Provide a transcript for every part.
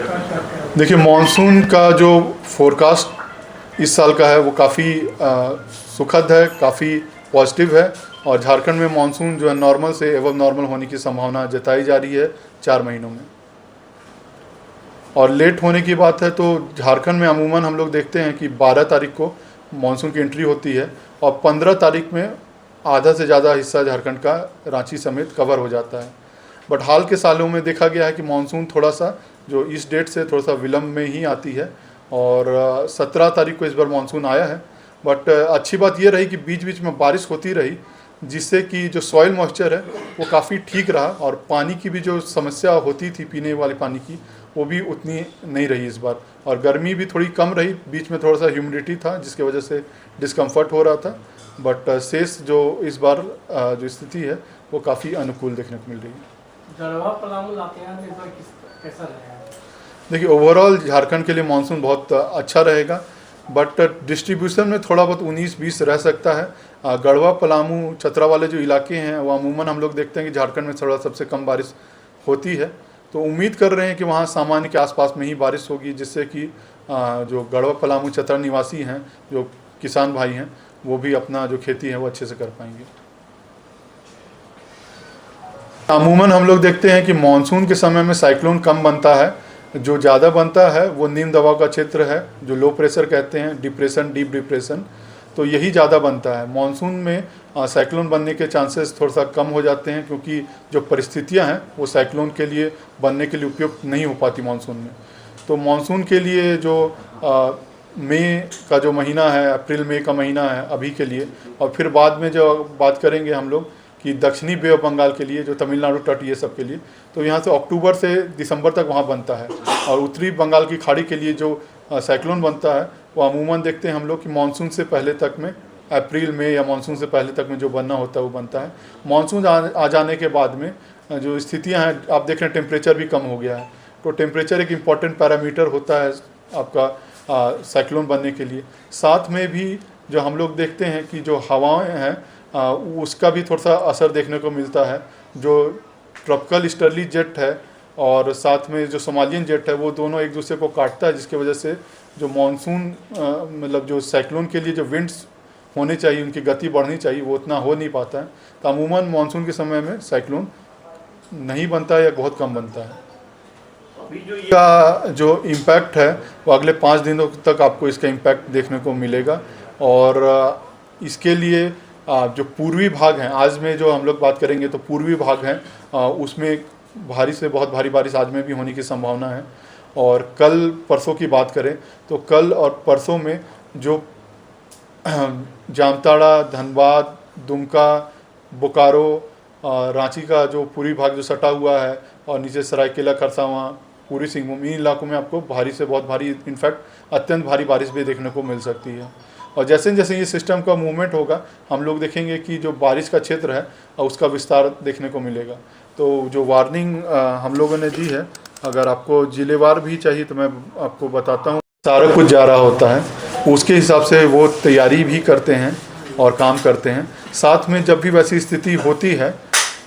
देखिए, मानसून का जो फोरकास्ट इस साल का है वो काफ़ी सुखद है, काफ़ी पॉजिटिव है। और झारखंड में मानसून जो है नॉर्मल से एवं नॉर्मल होने की संभावना जताई जा रही है 4 महीनों में। और लेट होने की बात है तो झारखंड में अमूमन हम लोग देखते हैं कि 12 तारीख को मानसून की एंट्री होती है और 15 तारीख में आधा से ज़्यादा हिस्सा झारखंड का रांची समेत कवर हो जाता है। बट हाल के सालों में देखा गया है कि मानसून थोड़ा सा जो इस डेट से थोड़ा सा विलम्ब में ही आती है। और 17 तारीख को इस बार मानसून आया है। बट अच्छी बात ये रही कि बीच बीच में बारिश होती रही, जिससे कि जो सॉइल मॉइस्चर है वो काफ़ी ठीक रहा और पानी की भी जो समस्या होती थी पीने वाले पानी की वो भी उतनी नहीं रही इस बार। और गर्मी भी थोड़ी कम रही, बीच में थोड़ा सा ह्यूमिडिटी था जिसकी वजह से डिस्कम्फर्ट हो रहा था। बट शेष जो इस बार जो स्थिति है वो काफ़ी अनुकूल देखने को मिल रही है। गढ़वा पलामू इलाके में इस बार कैसा रहेगा? देखिए, ओवरऑल झारखंड के लिए मानसून बहुत अच्छा रहेगा, बट डिस्ट्रीब्यूशन में थोड़ा बहुत 19-20 रह सकता है। गढ़वा पलामू चतरा वाले जो इलाके हैं वो अमूमन हम लोग देखते हैं कि झारखंड में थोड़ा सबसे कम बारिश होती है। तो उम्मीद कर रहे हैं कि वहाँ सामान्य के आसपास में ही बारिश होगी, जिससे कि जो गढ़वा पलामू चतरा निवासी हैं, जो किसान भाई हैं, वो भी अपना जो खेती है वो अच्छे से कर पाएंगे। अमूमन हम लोग देखते हैं कि मानसून के समय में साइक्लोन कम बनता है, जो ज़्यादा बनता है वो निम्न दबाव का क्षेत्र है, जो लो प्रेशर कहते हैं, डिप्रेशन, डीप डिप्रेशन, तो यही ज़्यादा बनता है। मानसून में साइक्लोन बनने के चांसेस थोड़ा सा कम हो जाते हैं, क्योंकि जो परिस्थितियां हैं वो साइक्लोन के लिए बनने के लिए उपयुक्त नहीं हो पाती मानसून में। तो मानसून के लिए जो मई का जो महीना है, अप्रैल मई का महीना है अभी के लिए, और फिर बाद में जो बात करेंगे हम लोग कि दक्षिणी बे ऑफ बंगाल के लिए, जो तमिलनाडु तट ये सब के लिए, तो यहाँ से अक्टूबर से दिसंबर तक वहाँ बनता है। और उत्तरी बंगाल की खाड़ी के लिए जो साइक्लोन बनता है वो अमूमन देखते हैं हम लोग कि मानसून से पहले तक में, अप्रैल में या मानसून से पहले तक में जो बनना होता है वो बनता है। मानसून आ जाने के बाद में जो स्थितियाँ हैं, आप देख रहे हैं टेम्परेचर भी कम हो गया है। तो टेम्परेचर एक इम्पॉर्टेंट पैरामीटर होता है आपका साइक्लोन बनने के लिए। साथ में भी जो हम लोग देखते हैं कि जो हवाएं हैं उसका भी थोड़ा सा असर देखने को मिलता है। जो ट्रॉपिकल ईस्टर्ली जेट है और साथ में जो सोमालियन जेट है, वो दोनों एक दूसरे को काटता है, जिसकी वजह से जो मानसून मतलब जो साइक्लोन के लिए जो विंड्स होने चाहिए, उनकी गति बढ़नी चाहिए, वो उतना हो नहीं पाता है। तो अमूमन मानसून के समय में साइक्लोन नहीं बनता है या बहुत कम बनता है। का जो इम्पैक्ट है वो अगले 5 दिनों तक आपको इसका इम्पैक्ट देखने को मिलेगा। और इसके लिए जो पूर्वी भाग हैं, आज में जो हम लोग बात करेंगे तो पूर्वी भाग हैं, उसमें भारी से बहुत भारी बारिश आज में भी होने की संभावना है। और कल परसों की बात करें तो कल और परसों में जो जामताड़ा, धनबाद, दुमका, बोकारो, रांची का जो पूर्वी भाग जो सटा हुआ है, और नीचे सरायकेला, खरसावां, पूर्वी सिंहभूम, इन इलाकों में आपको भारी से बहुत भारी, इनफैक्ट अत्यंत भारी बारिश भी देखने को मिल सकती है। और जैसे जैसे ये सिस्टम का मूवमेंट होगा, हम लोग देखेंगे कि जो बारिश का क्षेत्र है उसका विस्तार देखने को मिलेगा। तो जो वार्निंग हम लोगों ने दी है, अगर आपको जिलेवार भी चाहिए तो मैं आपको बताता हूँ। सारा कुछ जा रहा होता है, उसके हिसाब से वो तैयारी भी करते हैं और काम करते हैं। साथ में जब भी वैसी स्थिति होती है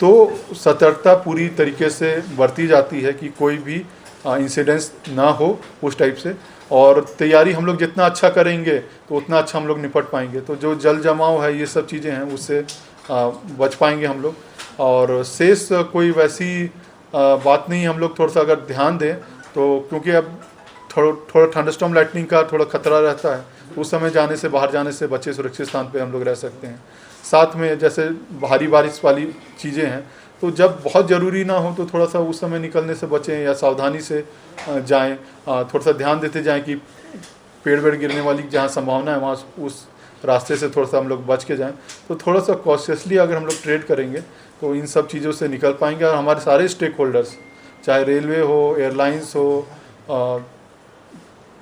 तो सतर्कता पूरी तरीके से बरती जाती है कि कोई भी इंसिडेंस ना हो उस टाइप से। और तैयारी हम लोग जितना अच्छा करेंगे तो उतना अच्छा हम लोग निपट पाएंगे। तो जो जल जमाव है, ये सब चीज़ें हैं, उससे बच पाएंगे हम लोग। और शेष कोई वैसी बात नहीं, हम लोग थोड़ा सा अगर ध्यान दें तो, क्योंकि अब थोड़ा थंडरस्टॉर्म लाइटनिंग का थोड़ा खतरा रहता है, उस समय जाने से, बाहर जाने से बचे, सुरक्षित स्थान पे हम लोग रह सकते हैं। साथ में जैसे भारी बारिश वाली चीज़ें हैं, तो जब बहुत ज़रूरी ना हो तो थोड़ा सा उस समय निकलने से बचें या सावधानी से जाएं। थोड़ा सा ध्यान देते जाएं कि पेड़ वेड़ गिरने वाली जहाँ संभावना है वहाँ उस रास्ते से थोड़ा सा हम लोग बच के जाएं। तो थोड़ा सा कॉशियसली अगर हम लोग ट्रेड करेंगे तो इन सब चीज़ों से निकल पाएंगे। और हमारे सारे स्टेक होल्डर्स, चाहे रेलवे हो, एयरलाइंस हो,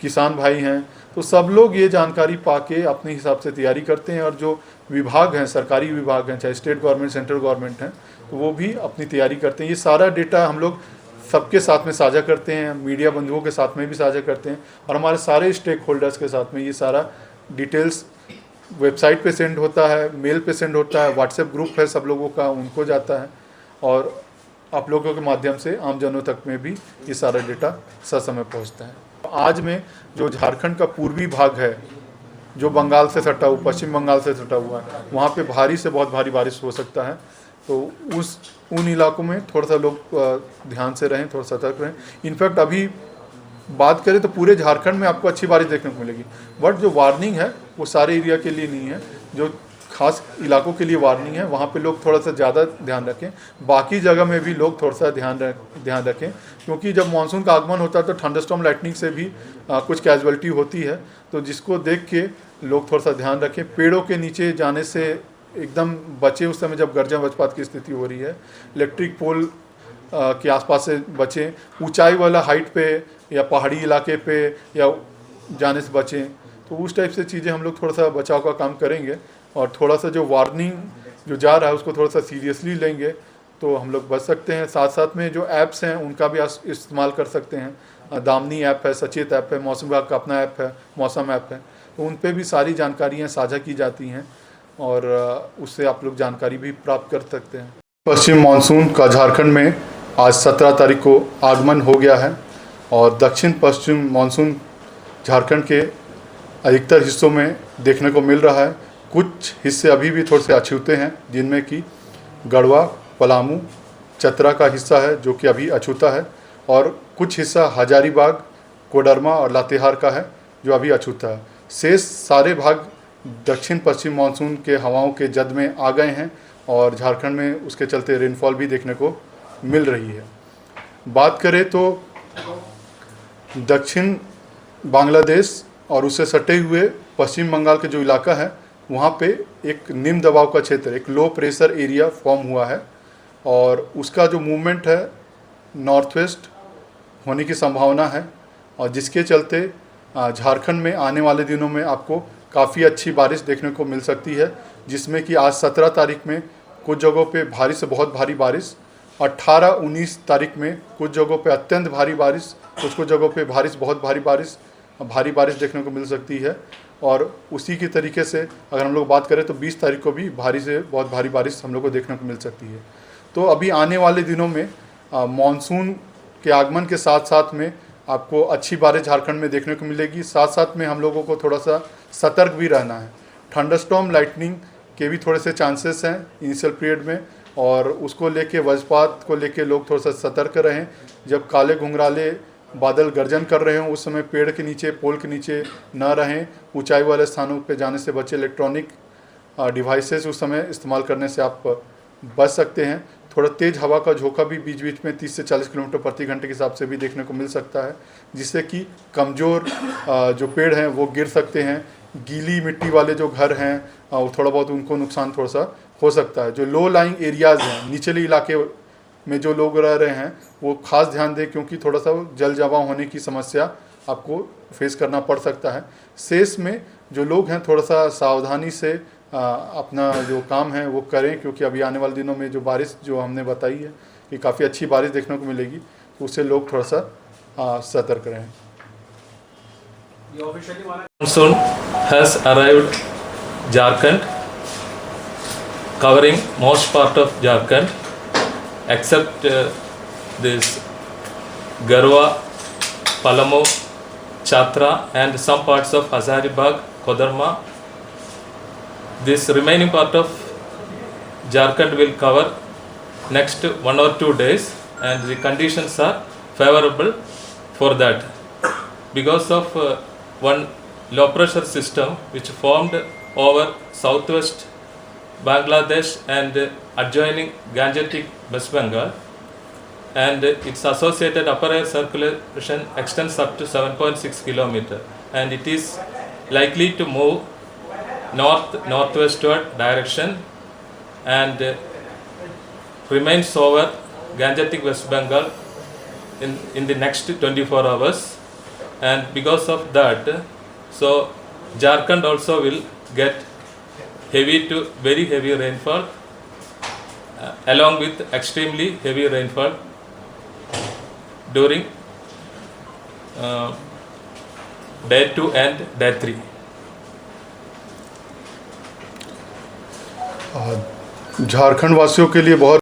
किसान भाई हैं, तो सब लोग ये जानकारी पाके अपने हिसाब से तैयारी करते हैं। और जो विभाग हैं, सरकारी विभाग हैं, चाहे स्टेट गवर्नमेंट, सेंट्रल गवर्नमेंट हैं, तो वो भी अपनी तैयारी करते हैं। ये सारा डेटा हम लोग सबके साथ में साझा करते हैं, मीडिया बंधुओं के साथ में भी साझा करते हैं, और हमारे सारे स्टेक होल्डर्स के साथ में ये सारा डिटेल्स वेबसाइट पे सेंड होता है, मेल पे सेंड होता है, व्हाट्सएप ग्रुप है सब लोगों का, उनको जाता है। और आप लोगों के माध्यम से आम जनों तक में भी ये सारा डेटा ससमय पहुंचता है। आज में जो झारखंड का पूर्वी भाग है, जो बंगाल से सटा हुआ, पश्चिम बंगाल से सटा हुआ है, वहाँ पे भारी से बहुत भारी बारिश हो सकता है। तो उन इलाकों में थोड़ा सा लोग ध्यान से रहें, थोड़ा सतर्क रहें। इनफैक्ट अभी बात करें तो पूरे झारखंड में आपको अच्छी बारिश देखने को मिलेगी, बट जो वार्निंग है वो सारे एरिया के लिए नहीं है। जो खास इलाकों के लिए वार्निंग है वहाँ पे लोग थोड़ा सा ज़्यादा ध्यान रखें। बाकी जगह में भी लोग थोड़ा सा ध्यान रखें, क्योंकि जब मानसून का आगमन होता है तो थंडरस्टॉर्म लाइटनिंग से भी कुछ कैजुअलिटी होती है। तो जिसको देख के लोग थोड़ा सा ध्यान रखें। पेड़ों के नीचे जाने से एकदम बचे उस समय जब गर्जन वज्रपात की स्थिति हो रही है। इलेक्ट्रिक पोल के आसपास से बचें। ऊंचाई वाला हाइट पे या पहाड़ी इलाके पे या जाने से बचें। तो उस टाइप से चीज़ें हम लोग थोड़ा सा बचाव का काम करेंगे, और थोड़ा सा जो वार्निंग जो जा रहा है उसको थोड़ा सा सीरियसली लेंगे तो हम लोग बच सकते हैं। साथ साथ में जो ऐप्स हैं उनका भी इस्तेमाल कर सकते हैं। दामनी ऐप है, सचेत ऐप है, मौसम विभाग का अपना ऐप है, मौसम ऐप है। तो उन पे भी सारी जानकारियाँ साझा की जाती हैं और उससे आप लोग जानकारी भी प्राप्त कर सकते हैं। पश्चिम मानसून का झारखंड में आज 17 तारीख को आगमन हो गया है और दक्षिण पश्चिम मानसून झारखंड के अधिकतर हिस्सों में देखने को मिल रहा है। कुछ हिस्से अभी भी थोड़े से अछूते हैं, जिनमें कि गढ़वा, पलामू, चतरा का हिस्सा है जो कि अभी अछूता है, और कुछ हिस्सा हजारीबाग, कोडरमा और लातेहार का है जो अभी अछूता है। शेष सारे भाग दक्षिण पश्चिम मानसून के हवाओं के जद में आ गए हैं और झारखंड में उसके चलते रेनफॉल भी देखने को मिल रही है। बात करें तो दक्षिण बांग्लादेश और उससे सटे हुए पश्चिम बंगाल के जो इलाका है वहाँ पे एक निम्न दबाव का क्षेत्र, एक लो प्रेशर एरिया फॉर्म हुआ है और उसका जो मूवमेंट है नॉर्थ वेस्ट होने की संभावना है, और जिसके चलते झारखंड में आने वाले दिनों में आपको काफ़ी अच्छी बारिश देखने को मिल सकती है। जिसमें कि आज 17 तारीख में कुछ जगहों पे भारी से बहुत भारी बारिश, 18-19 तारीख में कुछ जगहों पे अत्यंत भारी बारिश, कुछ जगहों पे भारी से बहुत भारी बारिश देखने को मिल सकती है। और उसी की तरीके से अगर हम लोग बात करें तो 20 तारीख को भी भारी से बहुत भारी बारिश हम लोग को देखने को मिल सकती है। तो अभी आने वाले दिनों में मानसून के आगमन के साथ साथ में आपको अच्छी बारिश झारखंड में देखने को मिलेगी। साथ साथ में हम लोगों को थोड़ा सा सतर्क भी रहना है। थंडरस्टॉर्म लाइटनिंग के भी थोड़े से चांसेस हैं इनिशियल पीरियड में, और उसको लेके वज्रपात को लेके लोग थोड़ा सा सतर्क रहें। जब काले घुंघराले बादल गर्जन कर रहे हों उस समय पेड़ के नीचे, पोल के नीचे न रहें। ऊंचाई वाले स्थानों पे जाने से बचें। इलेक्ट्रॉनिक डिवाइसेस उस समय इस्तेमाल करने से आप बच सकते हैं। थोड़ा तेज़ हवा का झोंका भी बीच बीच में 30 से 40 किलोमीटर प्रति घंटे के हिसाब से भी देखने को मिल सकता है, जिससे कि कमज़ोर जो पेड़ हैं वो गिर सकते हैं। गीली मिट्टी वाले जो घर हैं थोड़ा बहुत उनको नुकसान थोड़ा सा हो सकता है। जो लो लाइंग एरियाज़ हैं, निचले इलाके में जो लोग रह रहे हैं वो खास ध्यान दें, क्योंकि थोड़ा सा जल जमाव होने की समस्या आपको फेस करना पड़ सकता है। शेष में जो लोग हैं थोड़ा सा सावधानी से अपना जो काम है वो करें, क्योंकि अभी आने वाले दिनों में जो बारिश जो हमने बताई है कि काफ़ी अच्छी बारिश देखने को मिलेगी, तो उससे लोग थोड़ा सा सतर्क रहें। Monsoon has arrived Jharkhand, covering most part of Jharkhand except this Garhwa, Palamu, Chatra and some parts of Hazaribagh, Kodarma. This remaining part of Jharkhand will cover next 1 or 2 days, and the conditions are favorable for that because of one low pressure system which formed over southwest Bangladesh and adjoining Gangetic West Bengal, and its associated upper air circulation extends up to 7.6 km, and it is likely to move northwestward direction and remains over Gangetic West Bengal in the next 24 hours. And because of that, so Jharkhand also will get heavy to very heavy rainfall along with extremely heavy rainfall during day 2 and day 3. Jharkhand वासियों के लिए बहुत